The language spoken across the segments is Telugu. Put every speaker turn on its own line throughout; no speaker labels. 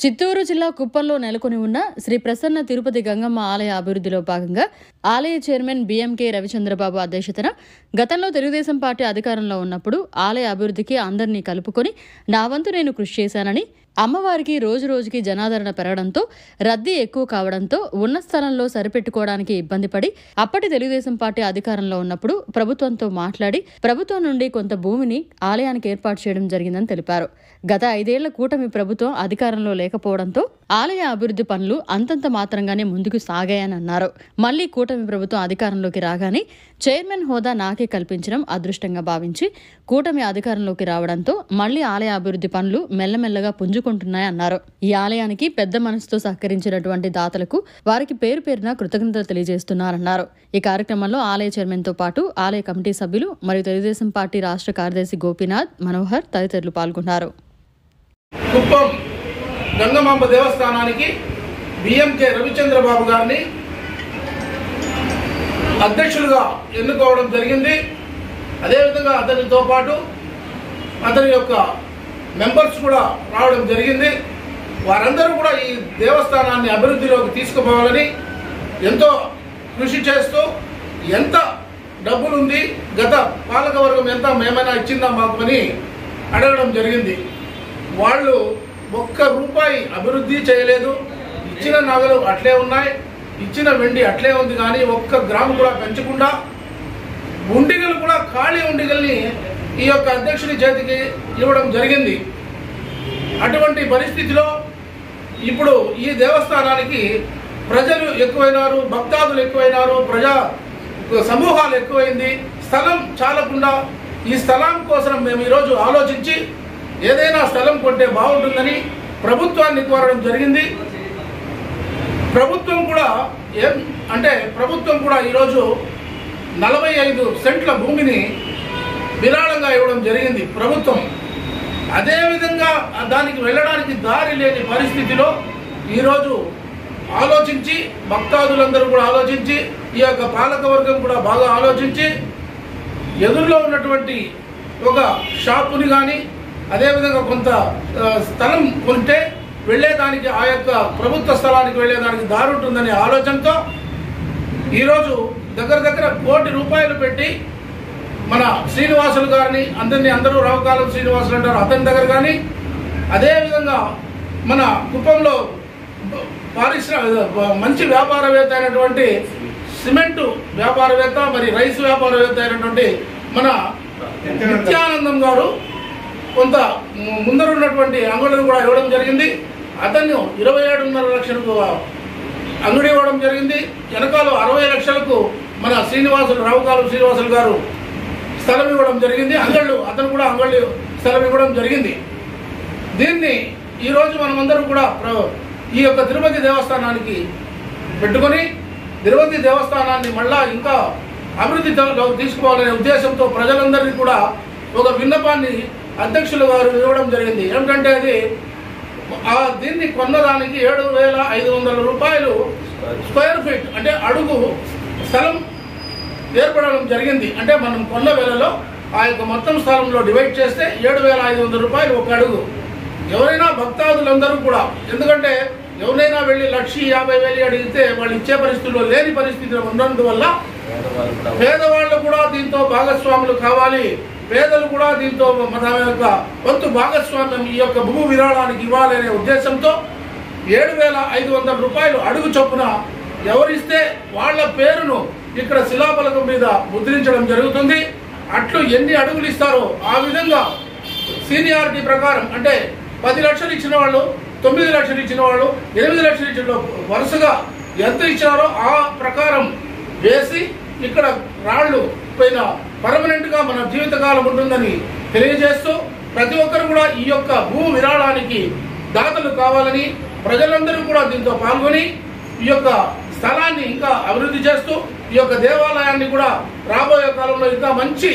చిత్తూరు జిల్లా కుప్పంలో నెలకొని ఉన్న శ్రీ ప్రసన్న తిరుపతి గంగమ్మ ఆలయ అభివృద్ధిలో భాగంగా ఆలయ చైర్మన్ బిఎంకే రవిచంద్రబాబు అధ్యక్షతన గతంలో తెలుగుదేశం పార్టీ అధికారంలో ఉన్నప్పుడు ఆలయ అభివృద్ధికి అందరినీ కలుపుకొని నా వంతు నేను కృషి చేశానని, అమ్మవారికి రోజురోజుకి జనాదరణ పెరగడంతో రద్దీ ఎక్కువ కావడంతో ఉన్న స్థలంలో సరిపెట్టుకోవడానికి ఇబ్బంది పడి అప్పటి తెలుగుదేశం పార్టీ అధికారంలో ఉన్నప్పుడు ప్రభుత్వంతో మాట్లాడి ప్రభుత్వం నుండి కొంత భూమిని ఆలయానికి ఏర్పాటు చేయడం జరిగిందని తెలిపారు. గత 5 ఏళ్ల కూటమి ప్రభుత్వం అధికారంలో లేకపోవడంతో ఆలయ అభివృద్ధి పనులు అంతంత మాత్రంగానే ముందుకు సాగాయని అన్నారు. మళ్లీ కూటమి ప్రభుత్వం అధికారంలోకి రాగానే చైర్మన్ హోదా నాకే కల్పించడం అదృష్టంగా భావించి కూటమి అధికారంలోకి రావడంతో మళ్లీ ఆలయ అభివృద్ధి పనులు మెల్లమెల్లగా పుంజుకుంటున్నాయన్నారు. ఈ ఆలయానికి పెద్ద మనసుతో సహకరించినటువంటి దాతలకు వారికి పేరు పేరున కృతజ్ఞతలు తెలియజేస్తున్నారన్నారు. ఈ కార్యక్రమంలో ఆలయ చైర్మన్ తో పాటు ఆలయ కమిటీ సభ్యులు మరియు తెలుగుదేశం పార్టీ రాష్ట్ర కార్యదర్శి గోపీనాథ్, మనోహర్ తదితరులు పాల్గొన్నారు.
కుప్పం గంగమాంబ దేవస్థానానికి బిఎంకే రవిచంద్రబాబు గారిని అధ్యక్షులుగా ఎన్నుకోవడం జరిగింది. అదేవిధంగా అతనితో పాటు అతని యొక్క మెంబర్స్ కూడా రావడం జరిగింది. వారందరూ కూడా ఈ దేవస్థానాన్ని అభివృద్ధిలోకి తీసుకుపోవాలని ఎంతో కృషి చేస్తూ ఎంత డబ్బులుంది, గత పాలకవర్గం ఎంత మేమైనా ఇచ్చిందా మాకు అని అడగడం జరిగింది. వాళ్ళు ఒక్క రూపాయి అభివృద్ధి చేయలేదు. ఇచ్చిన నగలు అట్లే ఉన్నాయి, ఇచ్చిన వెండి అట్లే ఉంది, కానీ ఒక్క గ్రాము కూడా పెంచకుండా ఉండిగలు కూడా ఖాళీ ఉండిగల్ని ఈ యొక్క అధ్యక్షుడి చేతికి ఇవ్వడం జరిగింది. అటువంటి పరిస్థితిలో ఇప్పుడు ఈ దేవస్థానానికి ప్రజలు ఎక్కువైనారు, భక్తాదులు ఎక్కువైనారు, ప్రజా సమూహాలు ఎక్కువైంది. స్థలం చాలకుండా ఈ స్థలం కోసం మేము ఈరోజు ఆలోచించి ఏదైనా స్థలం కొంటే బాగుంటుందని ప్రభుత్వాన్ని కోరడం జరిగింది. ప్రభుత్వం కూడా ఈరోజు 45 సెంట్ల భూమిని విరాళంగా ఇవ్వడం జరిగింది ప్రభుత్వం. అదేవిధంగా దానికి వెళ్ళడానికి దారి లేని పరిస్థితిలో ఈరోజు ఆలోచించి, భక్తాదులందరూ కూడా ఆలోచించి, ఈ యొక్క పాలకవర్గం కూడా బాగా ఆలోచించి ఎదురులో ఉన్నటువంటి ఒక షాపుని కానీ అదేవిధంగా కొంత స్థలం కొంటే వెళ్ళేదానికి, ఆ యొక్క ప్రభుత్వ స్థలానికి వెళ్ళేదానికి దారి ఉంటుందనే ఆలోచనతో ఈరోజు దగ్గర 1 కోటి రూపాయలు పెట్టి మన శ్రీనివాసులు గారిని, అందరూ రావుకాలం శ్రీనివాసులు అంటారు, అతని దగ్గర కానీ, అదేవిధంగా మన కుప్పంలో మంచి వ్యాపారవేత్త అయినటువంటి సిమెంటు వ్యాపారవేత్త, మరి రైస్ వ్యాపారవేత్త అయినటువంటి మన నిత్యానందం గారు కొంత ముందరున్నటువంటి అంగడులు కూడా ఇవ్వడం జరిగింది. అతన్ని 27.5 లక్షలకు అంగడి ఇవ్వడం జరిగింది. వెనకాల 60 లక్షలకు మన రావుకాలం శ్రీనివాసులు గారు స్థలం ఇవ్వడం జరిగింది. అతను కూడా అంగళ్ళు స్థలం ఇవ్వడం జరిగింది. దీన్ని ఈరోజు మనమందరం కూడా ఈ యొక్క తిరుపతి దేవస్థానానికి పెట్టుకొని తిరుపతి దేవస్థానాన్ని మళ్ళా ఇంకా అభివృద్ధిలో తీసుకుపోవాలనే ఉద్దేశంతో ప్రజలందరినీ కూడా ఒక విన్నపాన్ని అధ్యక్షులు గారు ఇవ్వడం జరిగింది. ఏమిటంటే అది దీన్ని కొన్నదానికి 7,500 రూపాయలు స్క్వేర్ ఫీట్ అంటే అడుగు స్థలం ఏర్పడడం జరిగింది. అంటే మనం కొన్న వేళలో ఆ యొక్క మొత్తం స్థలంలో డివైడ్ చేస్తే 7,500 రూపాయలు ఒక అడుగు. ఎవరైనా భక్తాదులందరూ కూడా, ఎందుకంటే ఎవరైనా వెళ్ళి 1,50,000 అడిగితే వాళ్ళు ఇచ్చే పరిస్థితుల్లో లేని పరిస్థితులు ఉన్నందువల్ల పేదవాళ్ళు కూడా దీంతో భాగస్వాములు కావాలి, పేదలు కూడా దీంతో మన యొక్క వంతు భాగస్వామ్యం ఈ యొక్క భూ విరాళానికి ఇవ్వాలనే ఉద్దేశంతో 7,500 రూపాయలు అడుగు చొప్పున ఎవరిస్తే వాళ్ళ పేరును ఇక్కడ శిలాఫలకం మీద ముద్రించడం జరుగుతుంది. అట్లు ఎన్ని అడుగులు ఇస్తారో ఆ విధంగా సీనియారిటీ ప్రకారం, అంటే 10 లక్షలు ఇచ్చిన వాళ్ళు, 9 లక్షలు ఇచ్చిన వాళ్ళు, 8 లక్షలు ఇచ్చిన వరుసగా ఎంత ఇచ్చారో ఆ ప్రకారం వేసి ఇక్కడ రాళ్లు పైన పర్మనెంట్ గా మన జీవితకాలం ఉంటుందని తెలియజేస్తూ ప్రతి ఒక్కరు కూడా ఈ యొక్క భూ విరాళానికి దాతలు కావాలని, ప్రజలందరూ కూడా దీంతో పాల్గొని ఈ యొక్క స్థలాన్ని ఇంకా అభివృద్ధి చేస్తూ ఈ యొక్క దేవాలయాన్ని కూడా రాబోయే కాలంలో ఇంకా మంచి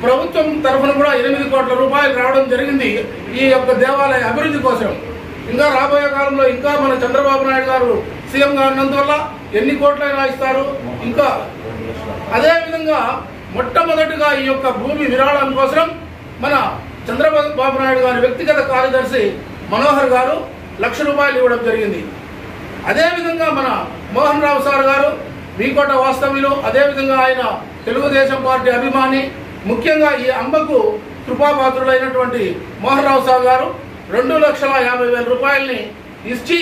ప్రభుత్వం తరఫున కూడా 8 కోట్ల రూపాయలు రావడం జరిగింది ఈ యొక్క దేవాలయ అభివృద్ధి కోసం. ఇంకా రాబోయే కాలంలో ఇంకా మన చంద్రబాబు నాయుడు గారు సీఎంగా ఉన్నందువల్ల ఎన్ని కోట్లైనా ఇస్తారు. ఇంకా అదేవిధంగా మొట్టమొదటిగా ఈ యొక్క భూమి విరాళం కోసం మన చంద్రబాబు నాయుడు గారి వ్యక్తిగత కార్యదర్శి మనోహర్ గారు 1,00,000 రూపాయలు ఇవ్వడం జరిగింది. అదేవిధంగా మన మోహన్ రావు సార్ గారు వీకోట వాస్తవ్యులు, అదేవిధంగా ఆయన తెలుగుదేశం పార్టీ అభిమాని, ముఖ్యంగా ఈ అంబకు కృపాపాత్రులైనటువంటి మోహన్ రావు సార్ గారు 2,50,000 రూపాయలని ఇచ్చి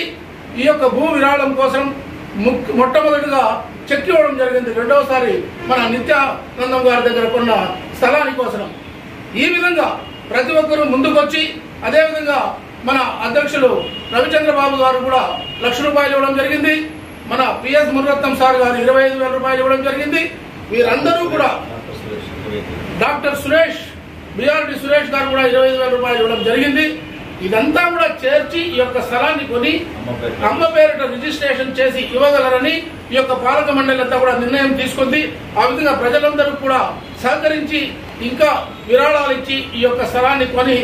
ఈ యొక్క భూ విరాళం కోసం మొట్టమొదటిగా చెక్ ఇవ్వడం జరిగింది. రెండవసారి మన నిత్యానందం గారి దగ్గర కొన్న స్థలాని కోసం. ఈ విధంగా ప్రతి ఒక్కరూ ముందుకొచ్చి, అదేవిధంగా మన అధ్యక్షులు రవిచంద్రబాబు గారు కూడా 1,00,000 రూపాయలు ఇవ్వడం జరిగింది. మన పిఎస్ మురరత్నం సార్ గారు 25,000 రూపాయలు ఇవ్వడం జరిగింది. వీరందరూ కూడా డాక్టర్ సురేష్, బిఆర్డి సురేష్ గారు కూడా 25,000 రూపాయలు ఇవ్వడం జరిగింది. ఇదంతా కూడా చేర్చి ఈ యొక్క స్థలాన్ని కొని అమ్మ పేరిట రిజిస్ట్రేషన్ చేసి ఇవ్వగలరని ఈ యొక్క పాలక మండలి అంతా కూడా నిర్ణయం తీసుకుంది. ఆ విధంగా ప్రజలందరూ కూడా సహకరించి ఇంకా విరాళాలు ఇచ్చి ఈ యొక్క స్థలాన్ని కొని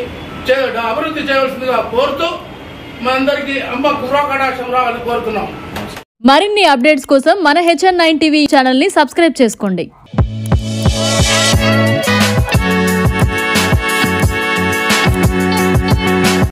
అభివృద్ధి చేయవలసిందిగా కోరుతూ మనందరికీ అమ్మ కృపాకటాక్షం రావాలని కోరుతున్నాం.
మరిన్ని అప్డేట్స్ కోసం మన HN9 టీవీ ఛానల్ ని సబ్స్క్రైబ్ చేసుకోండి.